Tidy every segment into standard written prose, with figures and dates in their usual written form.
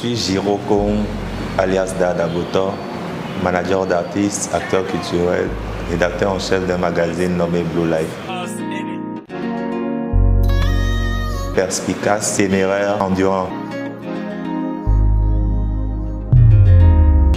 suis Giro Kong, alias Dada Botor, manager d'artistes, acteur culturel, rédacteur en chef d'un magazine nommé Blue Life. Perspicace, téméraire, endurant.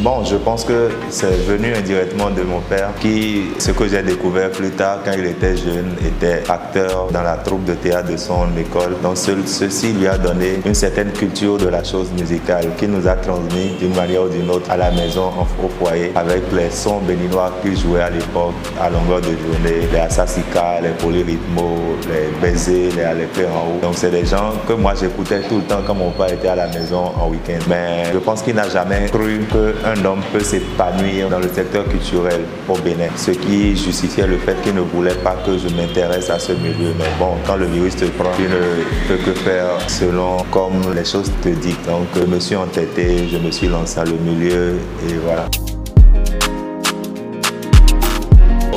Bon, je pense que c'est venu indirectement de mon père qui, ce que j'ai découvert plus tard quand il était jeune, était acteur dans la troupe de théâtre de son école. Donc ceci lui a donné une certaine culture de la chose musicale qu'il nous a transmis d'une manière ou d'une autre à la maison, au foyer, avec les sons béninois qu'il jouait à l'époque à longueur de journée, les Assassika, les Polyrythmo, les Baisers, les Alepé en haut. Donc c'est des gens que moi j'écoutais tout le temps quand mon père était à la maison en week-end. Mais je pense qu'il n'a jamais cru qu'un homme peut s'épanouir dans le secteur culturel au Bénin, ce qui justifiait le fait qu'il ne voulait pas que je m'intéresse à ce milieu. Mais bon, quand le virus te prend, tu ne peux que faire selon comme les choses te dictent. Donc je me suis entêté, je me suis lancé dans le milieu et voilà.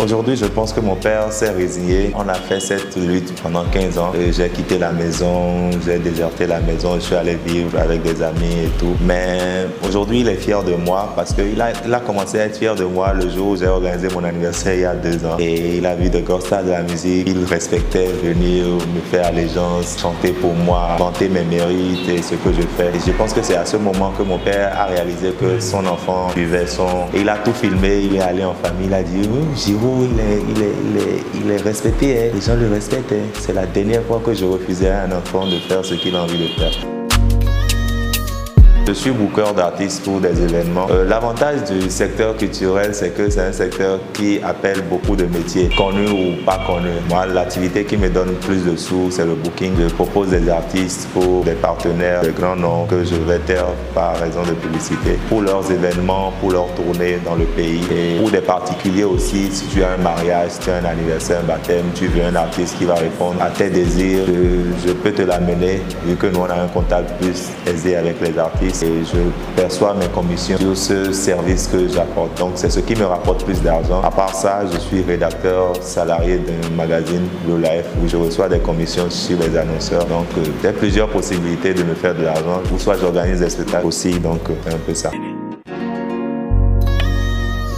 Aujourd'hui, je pense que mon père s'est résigné. On a fait cette lutte pendant 15 ans. J'ai quitté la maison, j'ai déserté la maison, je suis allé vivre avec des amis et tout. Mais aujourd'hui, il est fier de moi parce qu'il a commencé à être fier de moi le jour où j'ai organisé mon anniversaire il y a 2 ans. Et il a vu de grands stars de la musique. Il respectait venir me faire allégeance, chanter pour moi, vanter mes mérites et ce que je fais. Et je pense que c'est à ce moment que mon père a réalisé que son enfant vivait son... Et il a tout filmé, il est allé en famille, il a dit « Giro, il est respecté, hein. Les gens le respectent. Hein. C'est la dernière fois que je refusais à un enfant de faire ce qu'il a envie de faire. » Je suis booker d'artistes pour des événements. L'avantage du secteur culturel, c'est que c'est un secteur qui appelle beaucoup de métiers, connus ou pas connus. Moi, l'activité qui me donne plus de sous, c'est le booking. Je propose des artistes pour des partenaires, des grands noms que je vais taire par raison de publicité, pour leurs événements, pour leurs tournées dans le pays. Et pour des particuliers aussi, si tu as un mariage, si tu as un anniversaire, un baptême, tu veux un artiste qui va répondre à tes désirs, je peux te l'amener, vu que nous, on a un contact plus aisé avec les artistes. Et je perçois mes commissions sur ce service que j'apporte. Donc c'est ce qui me rapporte plus d'argent. À part ça, je suis rédacteur salarié d'un magazine Blue Life où je reçois des commissions sur les annonceurs. Donc il y a plusieurs possibilités de me faire de l'argent. Ou soit j'organise des spectacles aussi, donc c'est un peu ça.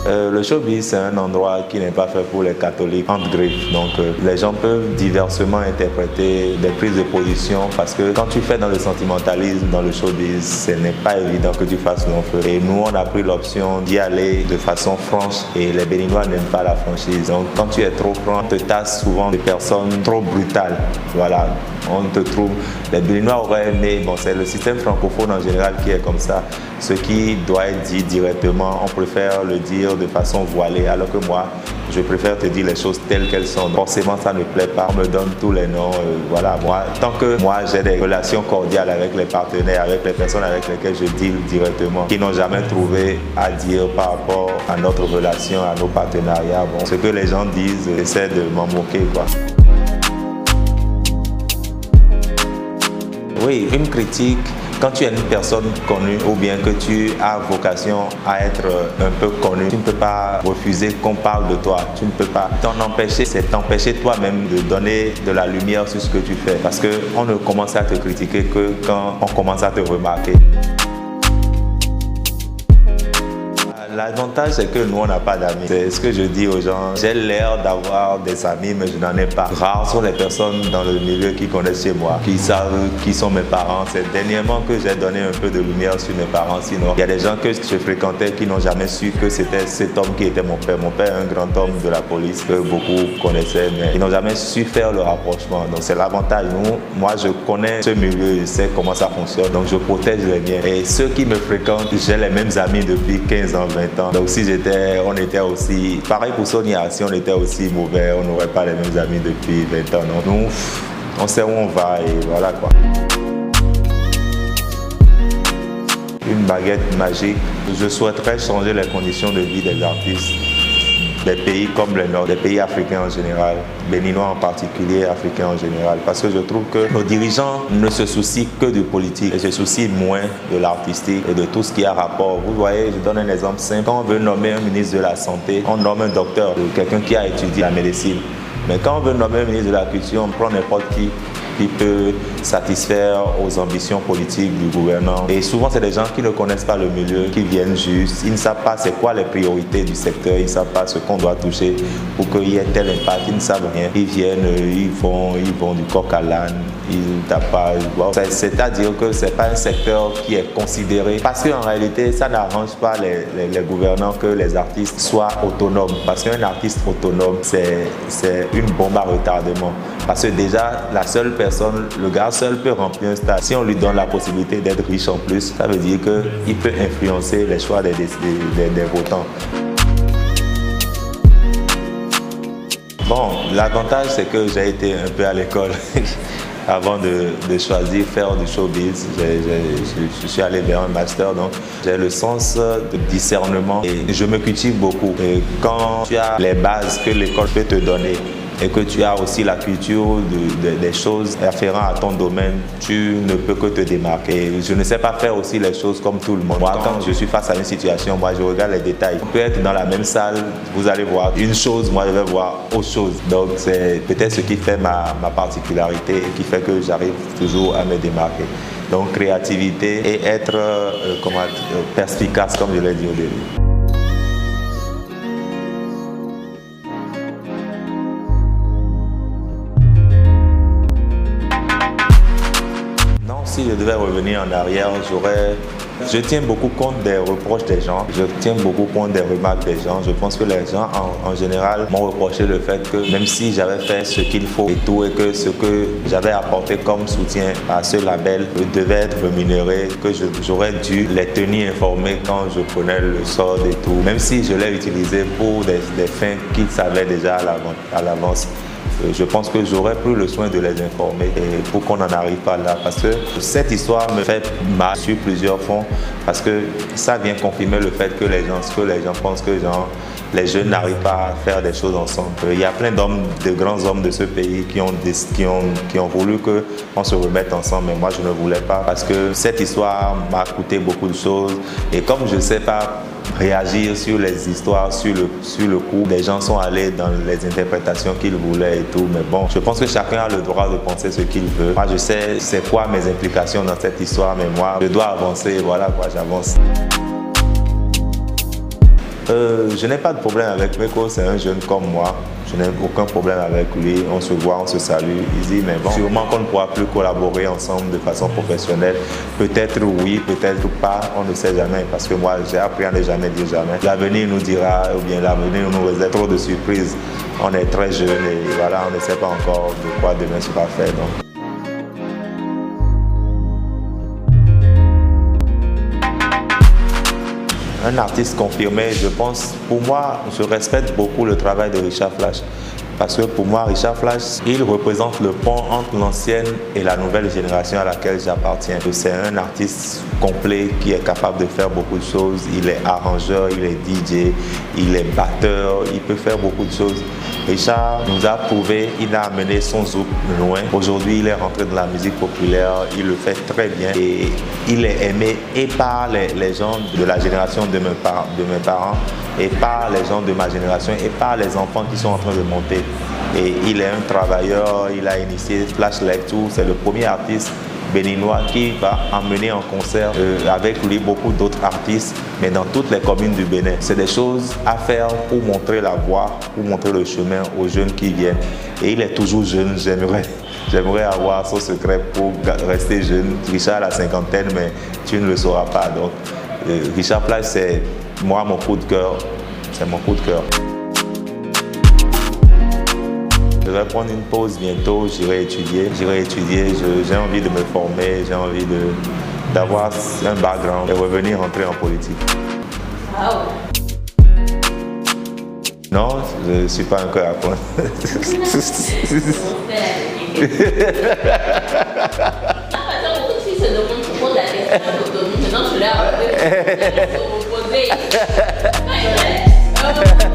Le showbiz, c'est un endroit qui n'est pas fait pour les catholiques, entre griffes. Donc, les gens peuvent diversement interpréter des prises de position parce que quand tu fais dans le sentimentalisme, dans le showbiz, ce n'est pas évident que tu fasses long feu. Et nous, on a pris l'option d'y aller de façon franche et les Béninois n'aiment pas la franchise. Donc, quand tu es trop franc, on te tasse souvent des personnes trop brutales. Voilà. On te trouve, les Béninois auraient aimé, bon c'est le système francophone en général qui est comme ça, ce qui doit être dit directement, on préfère le dire de façon voilée, alors que moi, je préfère te dire les choses telles qu'elles sont. Forcément, ça ne plaît pas, on me donne tous les noms, voilà, moi, tant que moi j'ai des relations cordiales avec les partenaires, avec les personnes avec lesquelles je deal directement, qui n'ont jamais trouvé à dire par rapport à notre relation, à nos partenariats, bon, ce que les gens disent, j'essaie de m'en moquer, quoi. Oui, une critique, quand tu es une personne connue ou bien que tu as vocation à être un peu connu, tu ne peux pas refuser qu'on parle de toi. Tu ne peux pas t'en empêcher, c'est t'empêcher toi-même de donner de la lumière sur ce que tu fais. Parce qu'on ne commence à te critiquer que quand on commence à te remarquer. L'avantage, c'est que nous, on n'a pas d'amis. C'est ce que je dis aux gens. J'ai l'air d'avoir des amis, mais je n'en ai pas. Rares sont les personnes dans le milieu qui connaissent chez moi, qui savent qui sont mes parents. C'est dernièrement que j'ai donné un peu de lumière sur mes parents. Sinon, il y a des gens que je fréquentais qui n'ont jamais su que c'était cet homme qui était mon père. Mon père est un grand homme de la police que beaucoup connaissaient, mais ils n'ont jamais su faire le rapprochement. Donc, c'est l'avantage. Moi, je connais ce milieu, je sais comment ça fonctionne. Donc, je protège les miens. Et ceux qui me fréquentent, j'ai les mêmes amis depuis 15 ans, 20 ans. Donc si on était aussi, pareil pour Sonia, si on était aussi mauvais, on n'aurait pas les mêmes amis depuis 20 ans. Donc nous, on sait où on va et voilà quoi. Une baguette magique, je souhaiterais changer les conditions de vie des artistes. Des pays comme le Nord, des pays africains en général, béninois en particulier, africains en général. Parce que je trouve que nos dirigeants ne se soucient que du politique et se soucient moins de l'artistique et de tout ce qui a rapport. Vous voyez, je donne un exemple simple. Quand on veut nommer un ministre de la Santé, on nomme un docteur, quelqu'un qui a étudié la médecine. Mais quand on veut nommer un ministre de la Culture, on prend n'importe qui. qui peut satisfaire aux ambitions politiques du gouvernant. Et souvent, c'est des gens qui ne connaissent pas le milieu, qui viennent juste, ils ne savent pas c'est quoi les priorités du secteur, ils ne savent pas ce qu'on doit toucher pour qu'il y ait tel impact, ils ne savent rien. Ils viennent, ils vont du coq à l'âne, ils tapagent. Bon, c'est-à-dire que ce n'est pas un secteur qui est considéré, parce qu'en réalité, ça n'arrange pas les gouvernants que les artistes soient autonomes. Parce qu'un artiste autonome, c'est une bombe à retardement. Parce que déjà, la seule personne, le gars seul peut remplir un stade. Si on lui donne la possibilité d'être riche en plus, ça veut dire qu'il peut influencer les choix des votants. Bon, l'avantage, c'est que j'ai été un peu à l'école avant de choisir faire du showbiz. Je suis allé vers un master, donc j'ai le sens de discernement et je me cultive beaucoup. Et quand tu as les bases que l'école peut te donner et que tu as aussi la culture des choses afférentes à ton domaine, tu ne peux que te démarquer. Je ne sais pas faire aussi les choses comme tout le monde. Moi, quand je suis face à une situation, moi, je regarde les détails. On peut être dans la même salle, vous allez voir une chose, moi, je vais voir autre chose. Donc, c'est peut-être ce qui fait ma particularité et qui fait que j'arrive toujours à me démarquer. Donc, créativité et être perspicace, comme je l'ai dit au début. Si je devais revenir en arrière, je tiens beaucoup compte des reproches des gens, je tiens beaucoup compte des remarques des gens. Je pense que les gens, en général, m'ont reproché le fait que même si j'avais fait ce qu'il faut et tout, et que ce que j'avais apporté comme soutien à ce label devait être rémunéré, que j'aurais dû les tenir informés quand je prenais le sort et tout, même si je l'ai utilisé pour des fins qu'ils savaient déjà à l'avance. Je pense que j'aurais pris le soin de les informer pour qu'on n'en arrive pas là. Parce que cette histoire me fait mal sur plusieurs fronts. Parce que ça vient confirmer le fait que les gens pensent que les jeunes n'arrivent pas à faire des choses ensemble. Il y a plein de grands hommes de ce pays qui ont voulu qu'on se remette ensemble. Mais moi, je ne voulais pas. Parce que cette histoire m'a coûté beaucoup de choses. Et comme je ne sais pas réagir sur les histoires, sur le coup. Les gens sont allés dans les interprétations qu'ils voulaient et tout, mais bon, je pense que chacun a le droit de penser ce qu'il veut. Moi, je sais c'est quoi mes implications dans cette histoire, mais moi, je dois avancer, voilà quoi, j'avance. Je n'ai pas de problème avec Meko, c'est un jeune comme moi. Je n'ai aucun problème avec lui, on se voit, on se salue, easy, mais bon, sûrement qu'on ne pourra plus collaborer ensemble de façon professionnelle. Peut-être oui, peut-être pas, on ne sait jamais, parce que moi j'ai appris à ne jamais dire jamais. L'avenir nous dira, ou bien l'avenir nous réserve trop de surprises. On est très jeunes et voilà, on ne sait pas encore de quoi demain sera fait. Donc. Un artiste confirmé, je pense, pour moi, je respecte beaucoup le travail de Richard Flash. Parce que pour moi, Richard Flash, il représente le pont entre l'ancienne et la nouvelle génération à laquelle j'appartiens. C'est un artiste complet qui est capable de faire beaucoup de choses. Il est arrangeur, il est DJ, il est batteur, il peut faire beaucoup de choses. Richard nous a prouvé, il a amené son zouk loin. Aujourd'hui, il est rentré dans la musique populaire, il le fait très bien et il est aimé et par les gens de la génération de mes parents et par les gens de ma génération et par les enfants qui sont en train de monter. Et il est un travailleur, il a initié Flash Lecture, c'est le premier artiste béninois qui va emmener en concert avec lui beaucoup d'autres artistes, mais dans toutes les communes du Bénin. C'est des choses à faire pour montrer la voie, pour montrer le chemin aux jeunes qui viennent. Et il est toujours jeune, j'aimerais avoir son secret pour rester jeune. Richard a la cinquantaine, mais tu ne le sauras pas. Donc, Richard Flash, c'est moi mon coup de cœur. C'est mon coup de cœur. Je vais prendre une pause bientôt, j'irai étudier. J'ai envie de me former, j'ai envie d'avoir un background et revenir entrer en politique. Wow. Non, je ne suis pas encore à point. Maintenant, je l'ai